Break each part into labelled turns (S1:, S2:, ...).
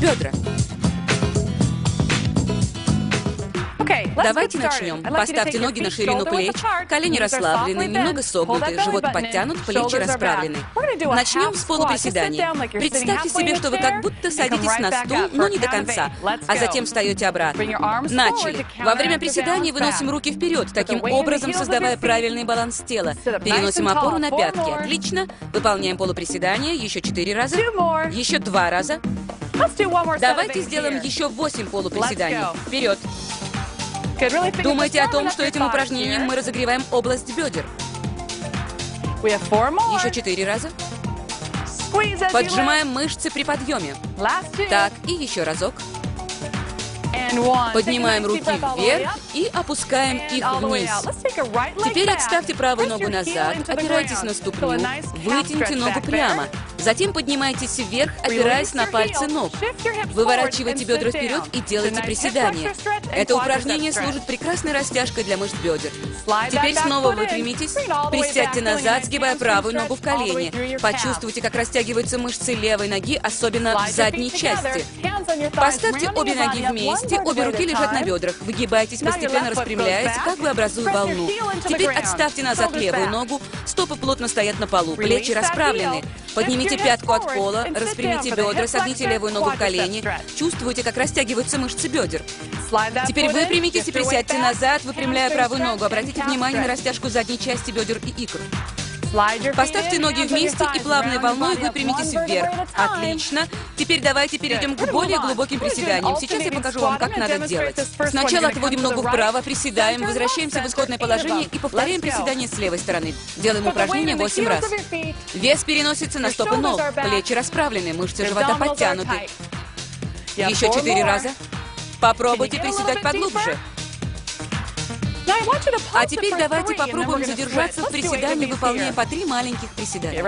S1: Бедра. Давайте начнем. Поставьте ноги на ширину плеч, колени расслаблены, немного согнуты, живот подтянут, плечи расправлены. Начнем с полуприседаний. Представьте себе, что вы как будто садитесь на стул, но не до конца, а затем встаете обратно. Начали. Во время приседаний выносим руки вперед, таким образом создавая правильный баланс тела. Переносим опору на пятки. Отлично. Выполняем полуприседания. Еще 4 раза. Еще 2 раза. Давайте сделаем еще 8 полуприседаний. Вперед. Думайте о том, что этим упражнением мы разогреваем область бедер. Еще 4 раза. Поджимаем мышцы при подъеме. Так, и еще разок. Поднимаем руки вверх и опускаем их вниз. Теперь отставьте правую ногу назад, опирайтесь на ступню, вытяните ногу прямо. Затем поднимайтесь вверх, опираясь на пальцы ног. Выворачивайте бедра вперед и делайте приседания. Это упражнение служит прекрасной растяжкой для мышц бедер. Теперь снова выпрямитесь, присядьте назад, сгибая правую ногу в колени. Почувствуйте, как растягиваются мышцы левой ноги, особенно в задней части. Поставьте обе ноги вместе, обе руки лежат на бедрах. Выгибайтесь, постепенно распрямляясь, как бы образуя волну. Теперь отставьте назад левую ногу, стопы плотно стоят на полу, плечи расправлены. Поднимите пятку от пола, распрямите бедра, согните левую ногу в колени. Чувствуйте, как растягиваются мышцы бедер. Теперь выпрямитесь и присядьте назад, выпрямляя правую ногу. Обратите внимание на растяжку задней части бедер и икр. Поставьте ноги вместе и плавной волной выпрямитесь вверх. Отлично. Теперь давайте перейдем к более глубоким приседаниям. Сейчас я покажу вам, как надо делать. Сначала отводим ногу вправо, приседаем, возвращаемся в исходное положение и повторяем приседание с левой стороны. Делаем упражнение 8 раз. Вес переносится на стопы ног, плечи расправлены, мышцы живота подтянуты. Еще 4 раза. Попробуйте приседать поглубже. А теперь давайте попробуем задержаться в приседании, выполняя по 3 маленьких приседания.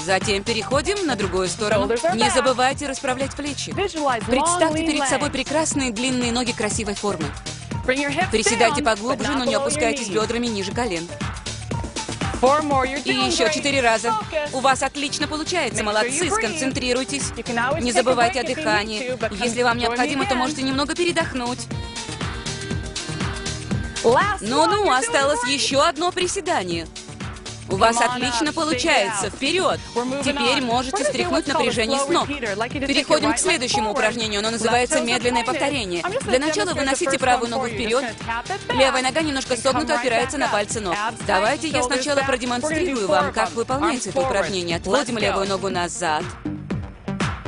S1: Затем переходим на другую сторону. Не забывайте расправлять плечи. Представьте перед собой прекрасные длинные ноги красивой формы. Приседайте поглубже, но не опускайтесь бедрами ниже колен. И еще 4 раза. У вас отлично получается, молодцы, сконцентрируйтесь. Не забывайте о дыхании. Если вам необходимо, то можете немного передохнуть. Ну-ну, осталось еще одно приседание. У вас отлично получается. Вперед! Теперь можете стряхнуть напряжение с ног. Переходим к следующему упражнению. Оно называется медленное повторение. Для начала выносите правую ногу вперед. Левая нога немножко согнута, опирается на пальцы ног. Давайте я сначала продемонстрирую вам, как выполняется это упражнение. Отводим левую ногу назад.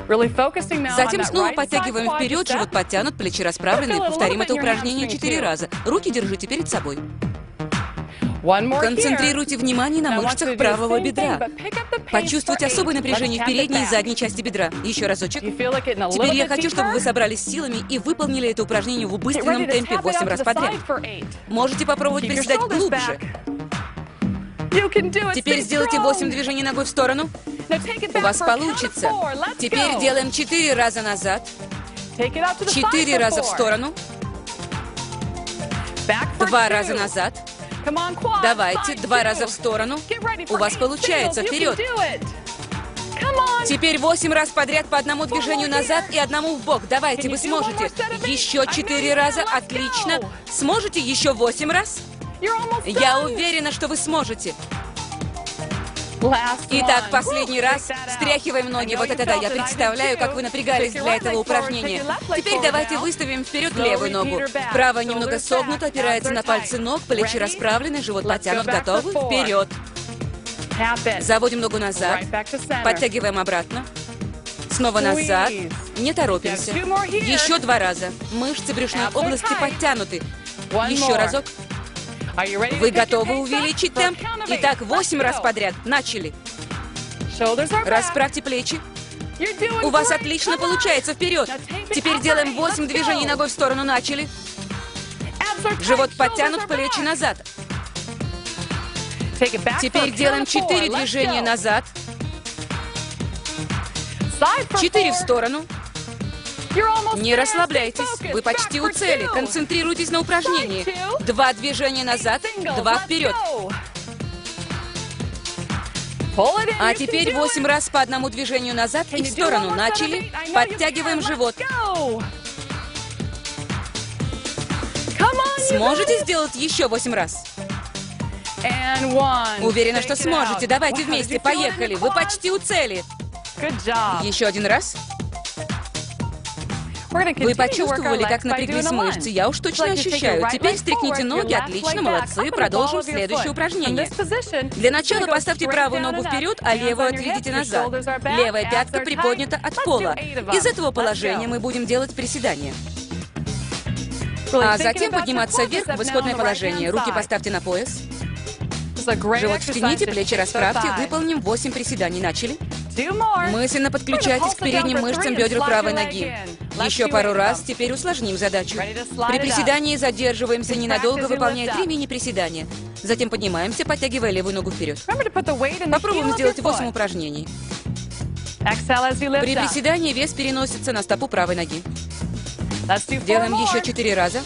S1: Затем снова подтягиваем вперед, живот подтянут, плечи расправлены. Повторим это упражнение 4 раза. Руки держите перед собой. Концентрируйте внимание на мышцах правого бедра. Почувствуйте особое напряжение в передней и задней части бедра. Еще разочек. Теперь я хочу, чтобы вы собрались силами и выполнили это упражнение в убыстренном темпе 8 раз подряд. Можете попробовать приседать глубже. Теперь сделайте 8 движений ногой в сторону. У вас получится. Теперь делаем 4 раза назад. 4 раза в сторону. 2 раза назад. Давайте, 2 раза в сторону. У вас получается. Вперед. Теперь 8 раз подряд по одному движению назад и одному в бок. Давайте, вы сможете. Еще 4 раза. Отлично. Сможете еще 8 раз? Я уверена, что вы сможете. Итак, последний раз. Стряхиваем ноги. Вот это да, я представляю, как вы напрягались для этого упражнения. Теперь давайте выставим вперед левую ногу. Правая немного согнута, опирается на пальцы ног, плечи расправлены, живот подтянут. Готовы? Вперед. Заводим ногу назад. Подтягиваем обратно. Снова назад. Не торопимся. Еще 2 раза. Мышцы брюшной области подтянуты. Еще разок. Вы готовы увеличить темп? Итак, 8 раз подряд. Начали. Расправьте плечи. У вас отлично получается. Вперед. Теперь делаем 8 движений ногой в сторону. Начали. Живот подтянут, плечи назад. Теперь делаем 4 движения назад. 4 в сторону. Не расслабляйтесь. Вы почти у цели. Концентрируйтесь на упражнении. 2 движения назад, 2 вперед. А теперь 8 раз по одному движению назад и в сторону. Начали. Подтягиваем живот. Сможете сделать еще 8 раз? Уверена, что сможете. Давайте вместе. Поехали. Вы почти у цели. Еще один раз. Вы почувствовали, как напряглись мышцы? Я уж точно ощущаю. Теперь стряхните ноги. Отлично, молодцы. Продолжим следующее упражнение. Для начала поставьте правую ногу вперед, а левую отведите назад. Левая пятка приподнята от пола. Из этого положения мы будем делать приседания. А затем подниматься вверх в исходное положение. Руки поставьте на пояс. Живот втяните, плечи расправьте. Выполним 8 приседаний. Начали. Мысленно подключайтесь к передним мышцам бедер правой ноги. Еще пару раз, теперь усложним задачу. При приседании задерживаемся ненадолго, выполняя 3 мини-приседания. Затем поднимаемся, подтягивая левую ногу вперед. Попробуем сделать 8 упражнений. При приседании вес переносится на стопу правой ноги. Делаем еще 4 раза.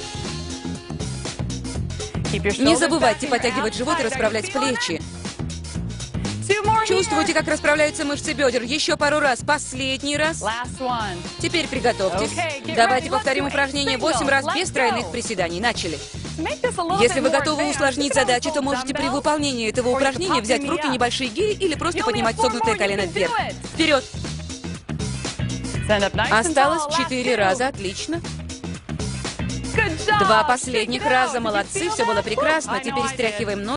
S1: Не забывайте подтягивать живот и расправлять плечи. Чувствуете, как расправляются мышцы бедер? Еще пару раз. Последний раз. Теперь приготовьтесь. Давайте повторим упражнение 8 раз без тройных приседаний. Начали. Если вы готовы усложнить задачу, то можете при выполнении этого упражнения взять в руки небольшие гири или просто поднимать согнутое колено вверх. Вперед! Осталось 4 раза. Отлично. 2 последних раза. Молодцы. Все было прекрасно. Теперь стряхиваем ноги.